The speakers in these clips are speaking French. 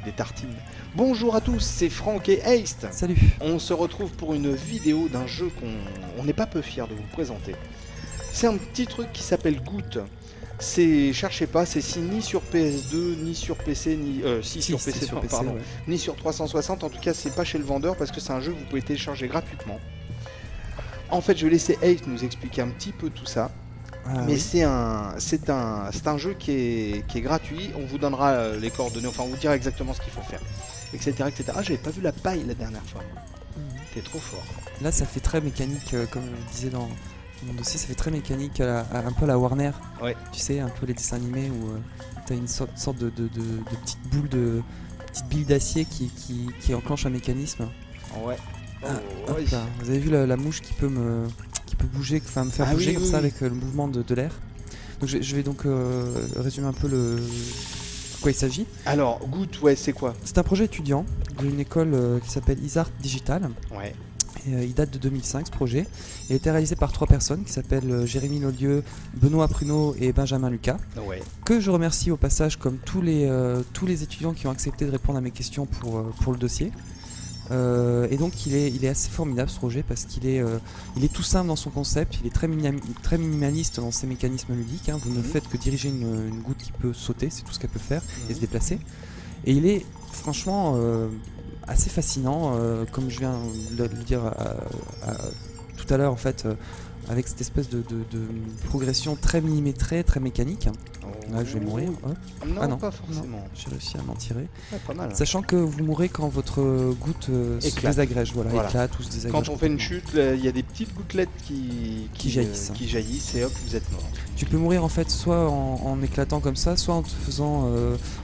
Des tartines. Bonjour à tous, c'est Franck et Haste. Salut. On se retrouve pour une vidéo d'un jeu qu'on n'est pas peu fier de vous présenter. C'est un petit truc qui s'appelle Goot. Cherchez pas, c'est ni sur PS2, ni sur PC, sur PC, pardon, ni sur 360. En tout cas, c'est pas chez le vendeur parce que c'est un jeu que vous pouvez télécharger gratuitement. En fait, je vais laisser Haste nous expliquer un petit peu tout ça. Mais oui. c'est un jeu qui est gratuit. On vous donnera les coordonnées, enfin on vous dira exactement ce qu'il faut faire, etc. etc. Ah, j'avais pas vu la paille la dernière fois. T'es trop fort. Là, ça fait très mécanique, comme je disais dans mon dossier, ça fait très mécanique, un peu à la Warner. Ouais. Tu sais, un peu les dessins animés où t'as une sorte de petite boule petite bille d'acier qui enclenche un mécanisme. Ouais. Ouais. Là. Vous avez vu la mouche qui peut bouger, me faire bouger comme ça avec le mouvement de l'air. Donc je vais donc résumer un peu de quoi il s'agit. Alors, Goot, ouais, c'est quoi? C'est un projet étudiant d'une école qui s'appelle Isart Digital. Ouais. Et, il date de 2005 ce projet. Il a été réalisé par 3 personnes qui s'appellent Jérémy Lolieu, Benoît Pruneau et Benjamin Lucas. Ouais. Que je remercie au passage comme tous les étudiants qui ont accepté de répondre à mes questions pour le dossier. Et donc il est assez formidable ce projet parce qu'il est tout simple dans son concept, il est très minimaliste dans ses mécanismes ludiques, hein. Vous ne faites que diriger une goutte qui peut sauter, c'est tout ce qu'elle peut faire, et se déplacer. Et il est franchement assez fascinant, comme je viens de le dire tout à l'heure en fait, avec cette espèce de progression très millimétrée, très mécanique. Là, je vais mourir. Non, pas forcément. J'ai réussi à m'en tirer. Ouais, pas mal. Sachant que vous mourrez quand votre goutte se désagrège, éclate ou se désagrège. Quand on fait une chute, il y a des petites gouttelettes qui jaillissent et hop, vous êtes mort. Tu peux mourir en fait soit en éclatant comme ça, soit en te faisant,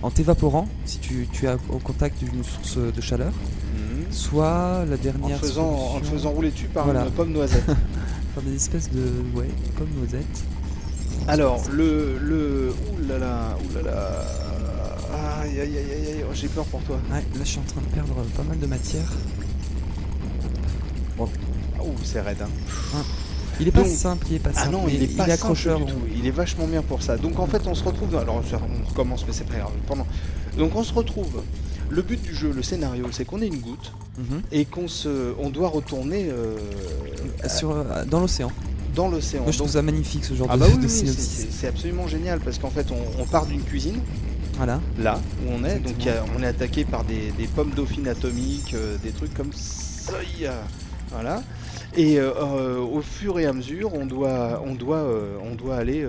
en t'évaporant si tu es au contact d'une source de chaleur. Soit la dernière en te faisant rouler dessus par une pomme noisette. Par des espèces de pommes noisettes. Alors, oulala, aïe, j'ai peur pour toi. Ouais, là je suis en train de perdre pas mal de matière. Bon. C'est raide, hein. Il est pas simple, il est pas simple. Ah non, il est pas accrocheur du tout. Il est vachement bien pour ça. Donc en fait, on se retrouve. Alors, on recommence, mais c'est pas grave. Donc on se retrouve. Le but du jeu, le scénario, c'est qu'on ait une goutte et on doit retourner dans l'océan. Dans l'océan. Moi je trouve ça magnifique ce genre de synopsis. C'est absolument génial parce qu'en fait on part d'une cuisine. Voilà. Là où on est. Exactement. Donc on est attaqué par des pommes dauphines atomiques, des trucs comme ça. Voilà. Et au fur et à mesure, on doit aller,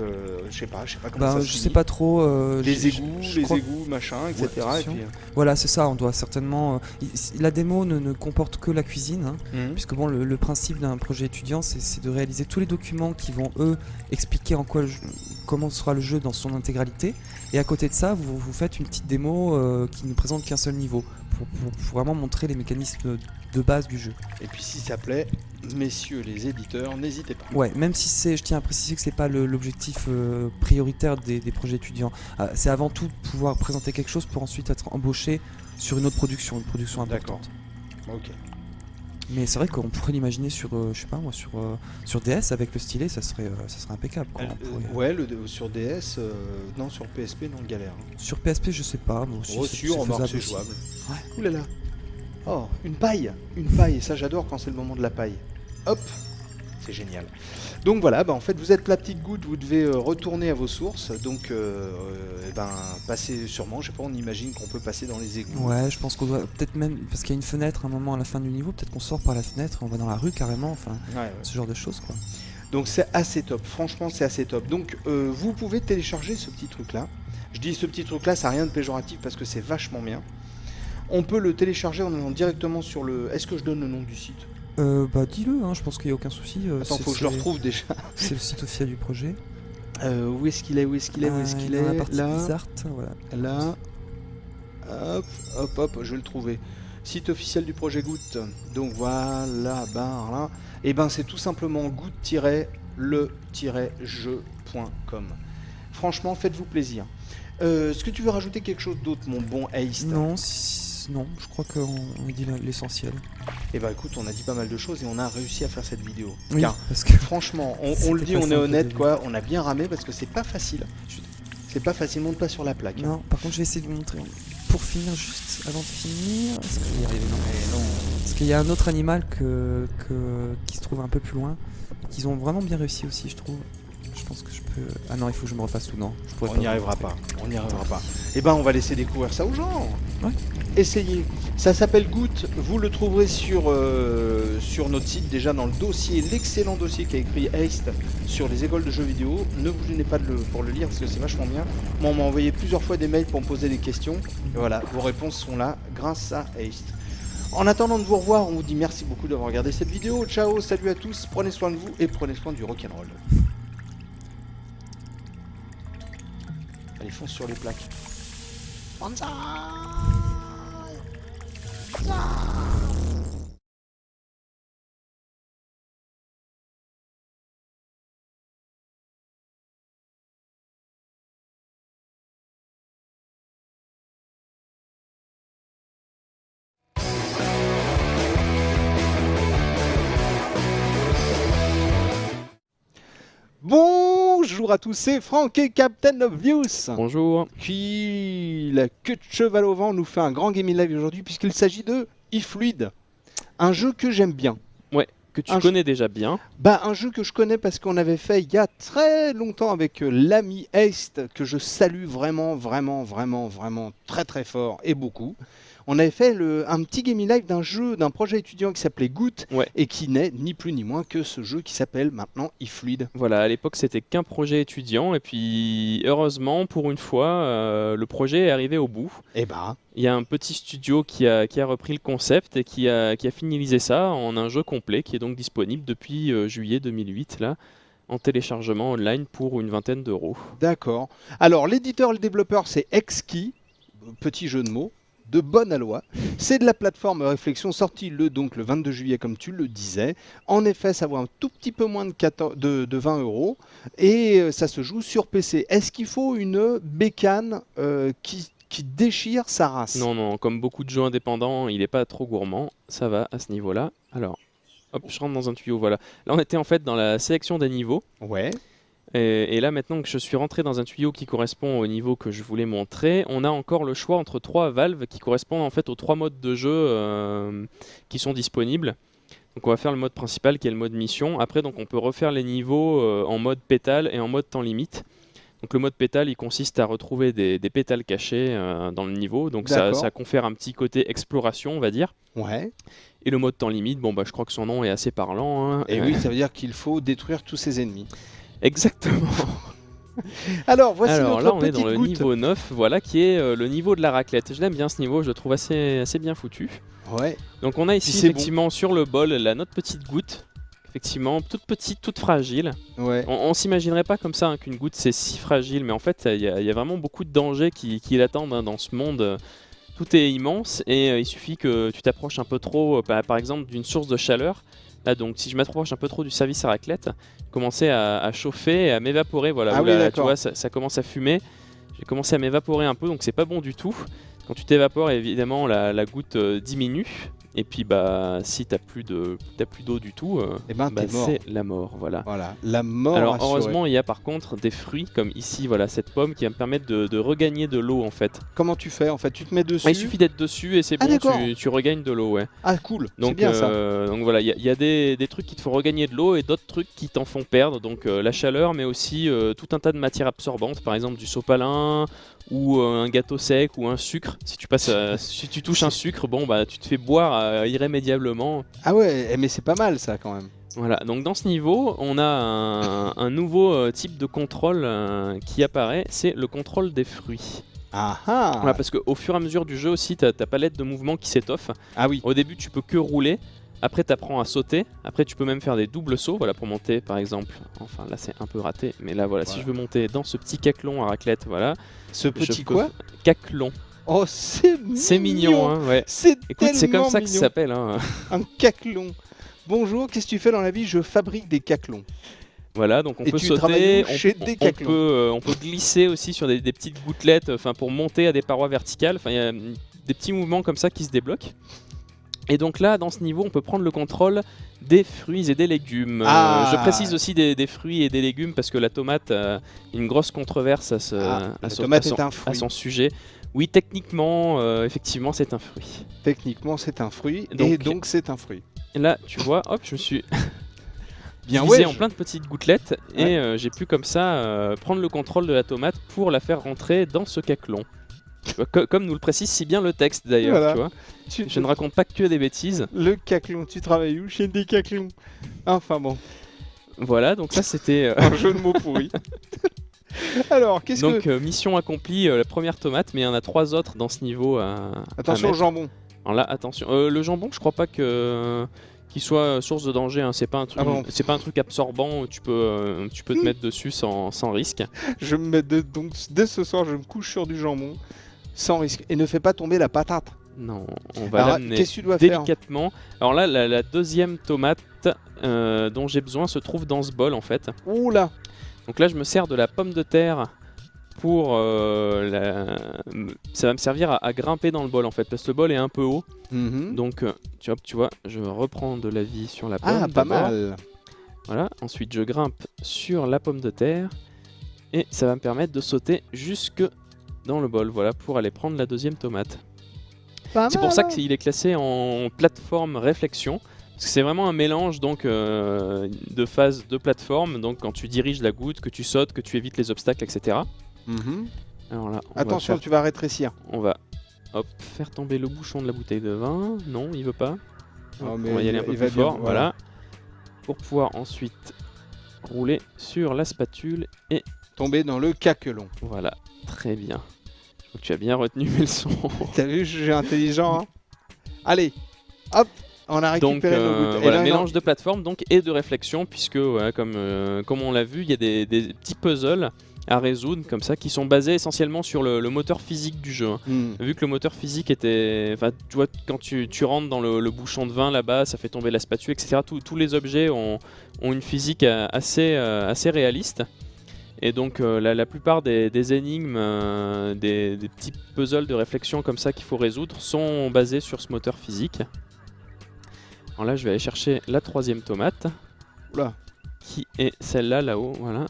je sais pas comment ça se je sais pas trop. les égouts, machin, etc. Et puis, voilà, c'est ça. On doit certainement. La démo ne comporte que la cuisine, hein, puisque bon, le principe d'un projet étudiant, c'est de réaliser tous les documents qui vont expliquer comment sera le jeu dans son intégralité. Et à côté de ça, vous faites une petite démo qui ne présente qu'un seul niveau pour vraiment montrer les mécanismes de base du jeu. Et puis si ça plaît, messieurs les éditeurs, n'hésitez pas. Ouais, même si je tiens à préciser que c'est pas l'objectif prioritaire des projets étudiants. C'est avant tout de pouvoir présenter quelque chose pour ensuite être embauché sur une production importante. D'accord. Ok. Mais c'est vrai qu'on pourrait l'imaginer sur, je sais pas moi, sur DS avec le stylet, ça serait impeccable. Quoi. Sur DS, non, sur PSP, non, galère. Hein. Sur PSP, je sais pas. Mais aussi, c'est jouable. Ouais. Oulala. Oh, une paille, ça j'adore quand c'est le moment de la paille. Hop, c'est génial. Donc voilà, en fait vous êtes la petite goutte, vous devez retourner à vos sources, donc passer sûrement, je sais pas, on imagine qu'on peut passer dans les égouts. Ouais, je pense qu'on doit peut-être même, parce qu'il y a une fenêtre à un moment à la fin du niveau, peut-être qu'on sort par la fenêtre, on va dans la rue carrément, enfin, ce genre de choses quoi. Donc c'est assez top, franchement c'est assez top. Donc vous pouvez télécharger ce petit truc là. Je dis ce petit truc là, ça n'a rien de péjoratif parce que c'est vachement bien. On peut le télécharger en allant directement sur le... Est-ce que je donne le nom du site? Dis-le, hein, je pense qu'il n'y a aucun souci. Attends, faut que je le retrouve déjà. C'est le site officiel du projet. Où est-ce qu'il est Dans la partie Isart, voilà. Là. Hop, je vais le trouver. Site officiel du projet Goot. Donc voilà, là. Et c'est tout simplement goot-le-jeu.com. Franchement, faites-vous plaisir. Est-ce que tu veux rajouter quelque chose d'autre, mon bon Haste? Non, Non, je crois qu'on a dit l'essentiel. Et bah écoute, on a dit pas mal de choses et on a réussi à faire cette vidéo. Oui, Car parce que franchement, on le dit, C'était on pas est simple au honnête début. quoi, on a bien ramé parce que c'est pas facile. C'est pas facile, monte pas sur la plaque. non, par contre, je vais essayer de vous montrer. Pour finir, juste avant de finir, est-ce que je vais y arriver? Non. Mais non. Parce qu'il y a un autre animal qui se trouve un peu plus loin, qu'ils ont vraiment bien réussi aussi, je trouve. Je pense que je peux. Ah non, il faut que je me refasse tout. Non, je pourrais On pas n'y vous arrivera montrer. pas, on n'y arrivera pas. Et ben on va laisser découvrir ça aux gens. Ouais. Essayez. Ça s'appelle Goot, vous le trouverez sur notre site, déjà dans le dossier, l'excellent dossier qu'a écrit Heist sur les écoles de jeux vidéo. Ne vous gênez pas pour le lire parce que c'est vachement bien. Moi on m'a envoyé plusieurs fois des mails pour me poser des questions. Et voilà, vos réponses sont là grâce à Heist. En attendant de vous revoir, on vous dit merci beaucoup d'avoir regardé cette vidéo. Ciao, salut à tous, prenez soin de vous et prenez soin du rock'n'roll. Allez, fonce sur les plaques. Banzai! Bonjour à tous, c'est Franck et Captain Obvious Bonjour. qui, la queue de cheval au vent, nous fait un grand gaming live aujourd'hui puisqu'il s'agit de eFluid, un jeu que j'aime bien. Que tu connais déjà bien. Bah, un jeu que je connais parce qu'on avait fait il y a très longtemps avec l'ami Heist, que je salue vraiment très très fort et beaucoup. On avait fait un petit gaming live d'un jeu, d'un projet étudiant qui s'appelait Goot Ouais. et qui n'est ni plus ni moins que ce jeu qui s'appelle maintenant eFluid. Voilà, à l'époque c'était qu'un projet étudiant et puis heureusement pour une fois le projet est arrivé au bout. Et bah, Il y a un petit studio qui a repris le concept et qui a finalisé ça en un jeu complet qui est donc disponible depuis juillet 2008 là en téléchargement online pour une vingtaine d'euros. d'accord. Alors, l'éditeur, le développeur, c'est Xkey, petit jeu de mots, de bonne aloi. C'est de la plateforme Réflexion, sortie le 22 juillet, comme tu le disais. En effet, ça vaut un tout petit peu moins de 20 euros. Et ça se joue sur PC. Est-ce qu'il faut une bécane qui déchire sa race? Non, non, comme beaucoup de jeux indépendants, il n'est pas trop gourmand, ça va à ce niveau-là. Alors, hop, je rentre dans un tuyau, voilà. Là on était en fait dans la sélection des niveaux. Ouais. Et là, maintenant que je suis rentré dans un tuyau qui correspond au niveau que je voulais montrer, on a encore le choix entre 3 valves qui correspondent en fait aux 3 modes de jeu qui sont disponibles. Donc on va faire le mode principal qui est le mode mission. Après, donc on peut refaire les niveaux en mode pétale et en mode temps limite. Donc le mode pétale, il consiste à retrouver des pétales cachés dans le niveau. Donc ça confère un petit côté exploration, on va dire. Ouais. Et le mode temps limite, bon bah je crois que son nom est assez parlant, hein. Et oui, ça veut dire qu'il faut détruire tous ses ennemis. Exactement. Alors, voici Alors notre là, on est petite dans le Goot. niveau 9, voilà, qui est le niveau de la raclette. Je l'aime bien ce niveau, je le trouve assez bien foutu. Ouais. Donc on a Puis ici c'est effectivement sur le bol notre petite goutte. Effectivement, toute petite, toute fragile. Ouais. On s'imaginerait pas comme ça hein, qu'une goutte c'est si fragile, mais en fait il y a vraiment beaucoup de dangers qui l'attendent hein, dans ce monde. Tout est immense et il suffit que tu t'approches un peu trop, par exemple d'une source de chaleur. Là donc si je m'approche un peu trop du service à raclette, commencer à chauffer et à m'évaporer. Voilà, Ah oui, là, tu d'accord. vois, ça commence à fumer. J'ai commencé à m'évaporer un peu, donc c'est pas bon du tout. Quand tu t'évapores, évidemment, la goutte diminue. Et puis, bah, si t'as plus d'eau du tout, Eh ben, t'es mort. c'est la mort, voilà. Voilà, la mort Alors assurée. heureusement, il y a par contre des fruits comme ici, voilà, cette pomme qui va me permettre de regagner de l'eau en fait. Comment tu fais en fait? Tu te mets dessus? Il suffit d'être dessus et c'est Ah, bon, d'accord. tu regagnes de l'eau, ouais. Ah cool, c'est Donc, bien ça. donc voilà, il y a des trucs qui te font regagner de l'eau et d'autres trucs qui t'en font perdre. Donc la chaleur, mais aussi tout un tas de matières absorbantes, par exemple du sopalin ou un gâteau sec ou un sucre. Si tu passes, si tu touches un sucre, bon bah tu te fais boire irrémédiablement. Ah ouais, mais c'est pas mal ça quand même. Voilà, donc dans ce niveau, on a un nouveau type de contrôle qui apparaît, c'est le contrôle des fruits. Ah ah. Voilà, parce qu'au fur et à mesure du jeu aussi, ta palette de mouvements qui s'étoffe. Ah oui. Au début, tu peux que rouler, après tu apprends à sauter, après tu peux même faire des doubles sauts, voilà, pour monter par exemple. Enfin là c'est un peu raté, mais là voilà, si je veux monter dans ce petit caclon à raclette, voilà. Ce je petit peux quoi? Caclon. Oh c'est mignon. C'est mignon, hein, ouais. C'est Écoute, c'est comme tellement ça que ça mignon. s'appelle, hein. Un caclon. Bonjour, qu'est-ce que tu fais dans la vie? Je fabrique des caclons. Voilà, donc on Et peut tu sauter, travailles où? Chez Decathlon. on peut glisser aussi sur des petites gouttelettes, enfin pour monter à des parois verticales. Enfin, il y a des petits mouvements comme ça qui se débloquent. Et donc là, dans ce niveau, on peut prendre le contrôle des fruits et des légumes. Je précise aussi des fruits et des légumes parce que la tomate a une grosse controverse à son sujet. Oui, techniquement, effectivement, c'est un fruit. Techniquement, c'est un fruit, et donc c'est un fruit. Là, tu vois, hop, je me suis bien divisé en plein de petites gouttelettes, et j'ai pu comme ça prendre le contrôle de la tomate pour la faire rentrer dans ce caclon. Tu vois, comme nous le précise si bien le texte d'ailleurs, voilà. Tu vois. Je ne raconte pas que des bêtises. Le caclon, tu travailles où? Chez des caclons. Enfin bon. Voilà, donc ça c'était un jeu de mots pourri. Alors, qu'est-ce que... Donc mission accomplie, la première tomate, mais il y en a 3 autres dans ce niveau Attention au jambon. Alors là, attention. Le jambon, je crois pas qu'il soit source de danger, hein. C'est pas un truc, c'est pas un truc absorbant où tu peux te mettre dessus sans risque. Je me mets donc dès ce soir, je me couche sur du jambon sans risque. Et ne fais pas tomber la patate. Non, on va l'amener faire délicatement. Alors là, la deuxième tomate dont j'ai besoin se trouve dans ce bol en fait. Oula. Donc là, je me sers de la pomme de terre pour... ça va me servir à grimper dans le bol en fait, parce que le bol est un peu haut. Donc tu vois, je reprends de la vie sur la pomme. Ah, pas mal. Voilà, ensuite je grimpe sur la pomme de terre. Et ça va me permettre de sauter jusque dans le bol, voilà, pour aller prendre la deuxième tomate. C'est pour ça qu'il est classé en plateforme réflexion. Parce que c'est vraiment un mélange donc, de phases de plateforme. Donc quand tu diriges la goutte, que tu sautes, que tu évites les obstacles, etc. Alors là, attention, tu vas rétrécir. On va faire tomber le bouchon de la bouteille de vin. Non, il veut pas. Oh, mais on va y aller un peu plus fort. Voilà. Pour pouvoir ensuite rouler sur la spatule et tomber dans le caclon. Voilà, très bien. Donc, tu as bien retenu mes leçons. T'as vu, je suis intelligent. Hein. Allez, hop, on a récupéré nos gouttes. Voilà, mélange de plateforme donc, et de réflexion, puisque ouais, comme on l'a vu, il y a des petits puzzles à résoudre comme ça qui sont basés essentiellement sur le moteur physique du jeu. Hein. Vu que le moteur physique était... Enfin, tu vois, quand tu rentres dans le bouchon de vin là-bas, ça fait tomber la spatule, etc. Tous les objets ont une physique assez réaliste. Et donc la plupart des énigmes, des petits puzzles de réflexion comme ça qu'il faut résoudre sont basés sur ce moteur physique. Alors là je vais aller chercher la troisième tomate. Oula. Qui est celle-là, là-haut, voilà.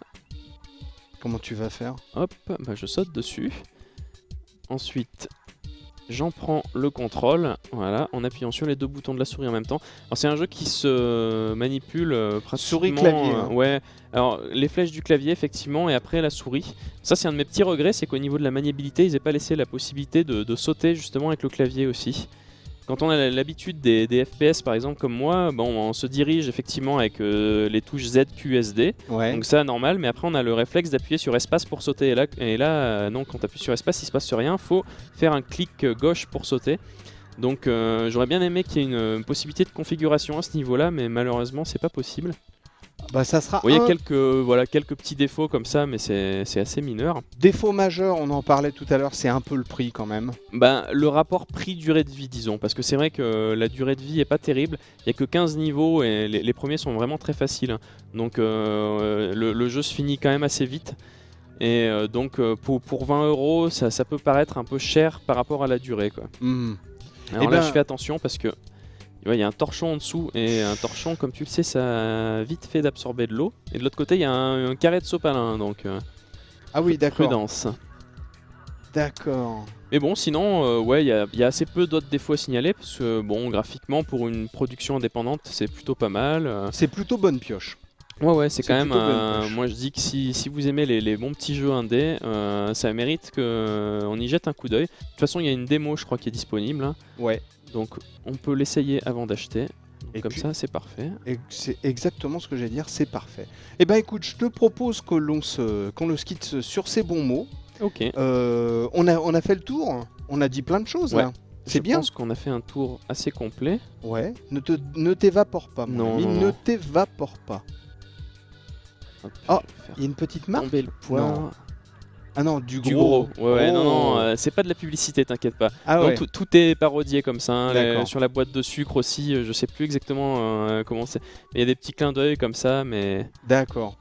Comment tu vas faire? Hop, bah je saute dessus. Ensuite, j'en prends le contrôle, voilà, en appuyant sur les 2 boutons de la souris en même temps. Alors c'est un jeu qui se manipule pratiquement... Souris-clavier. Ouais, alors les flèches du clavier effectivement, et après la souris. Ça c'est un de mes petits regrets, c'est qu'au niveau de la maniabilité, ils n'aient pas laissé la possibilité de sauter justement avec le clavier aussi. Quand on a l'habitude des FPS par exemple comme moi, bon, on se dirige effectivement avec les touches Z, Q, S, D, donc ça normal, mais après on a le réflexe d'appuyer sur espace pour sauter, et là non, quand tu appuies sur espace il se passe rien, faut faire un clic gauche pour sauter. Donc j'aurais bien aimé qu'il y ait une possibilité de configuration à ce niveau là, mais malheureusement c'est pas possible. Bah ça sera il y a quelques petits défauts comme ça, mais c'est assez mineur. Défaut majeur, on en parlait tout à l'heure, c'est un peu le prix quand même. Ben, le rapport prix-durée de vie, disons, parce que c'est vrai que la durée de vie est pas terrible. Il n'y a que 15 niveaux et les premiers sont vraiment très faciles. Donc le jeu se finit quand même assez vite. Et donc pour 20 €, ça peut paraître un peu cher par rapport à la durée, quoi. Alors là, je fais attention parce que il y a un torchon en dessous, et un torchon, comme tu le sais, ça a vite fait d'absorber de l'eau. Et de l'autre côté, il y a un carré de sopalin, donc ah oui, d'accord. Prudence. D'accord. Mais bon, sinon, ouais, il y a assez peu d'autres défauts à signaler, parce que bon, graphiquement, pour une production indépendante, c'est plutôt pas mal. C'est plutôt bonne pioche. Ouais, c'est quand même... moi, je dis que si vous aimez les bons petits jeux indés, ça mérite qu'on y jette un coup d'œil. De toute façon, il y a une démo, je crois, qui est disponible. Hein. Ouais. Donc on peut l'essayer avant d'acheter. Et comme ça, c'est parfait. Et c'est exactement ce que j'allais dire, c'est parfait. Et ben écoute, je te propose qu'on le quitte sur ces bons mots. Ok. On a fait le tour, on a dit plein de choses là. C'est bien. Je pense qu'on a fait un tour assez complet. Ouais, ne t'évapore pas, mon ami, ne t'évapore pas. Hop, oh, il y a une petite marque. Tomber le poire. Ah non, du gros. Ouais, non, c'est pas de la publicité, t'inquiète pas. Ah ouais. Tout est parodié comme ça. Hein, sur la boîte de sucre aussi, je sais plus exactement comment c'est. Il y a des petits clins d'œil comme ça, mais. D'accord.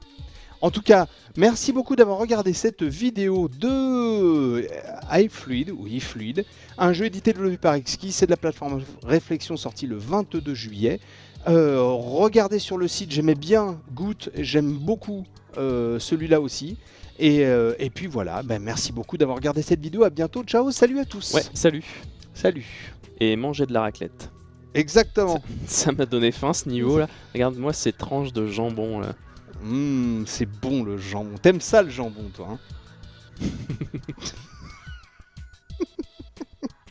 En tout cas, merci beaucoup d'avoir regardé cette vidéo de iFluid, ou iFluid, un jeu édité développé par Exquis, c'est de la plateforme Réflexion sortie le 22 juillet. Regardez sur le site, j'aimais bien Goot, j'aime beaucoup celui-là aussi. Et puis voilà, merci beaucoup d'avoir regardé cette vidéo, à bientôt, ciao, salut à tous. Ouais, salut. Salut. Et manger de la raclette. Exactement. Ça m'a donné faim ce niveau là. Regarde-moi ces tranches de jambon là. C'est bon le jambon. T'aimes ça le jambon toi hein?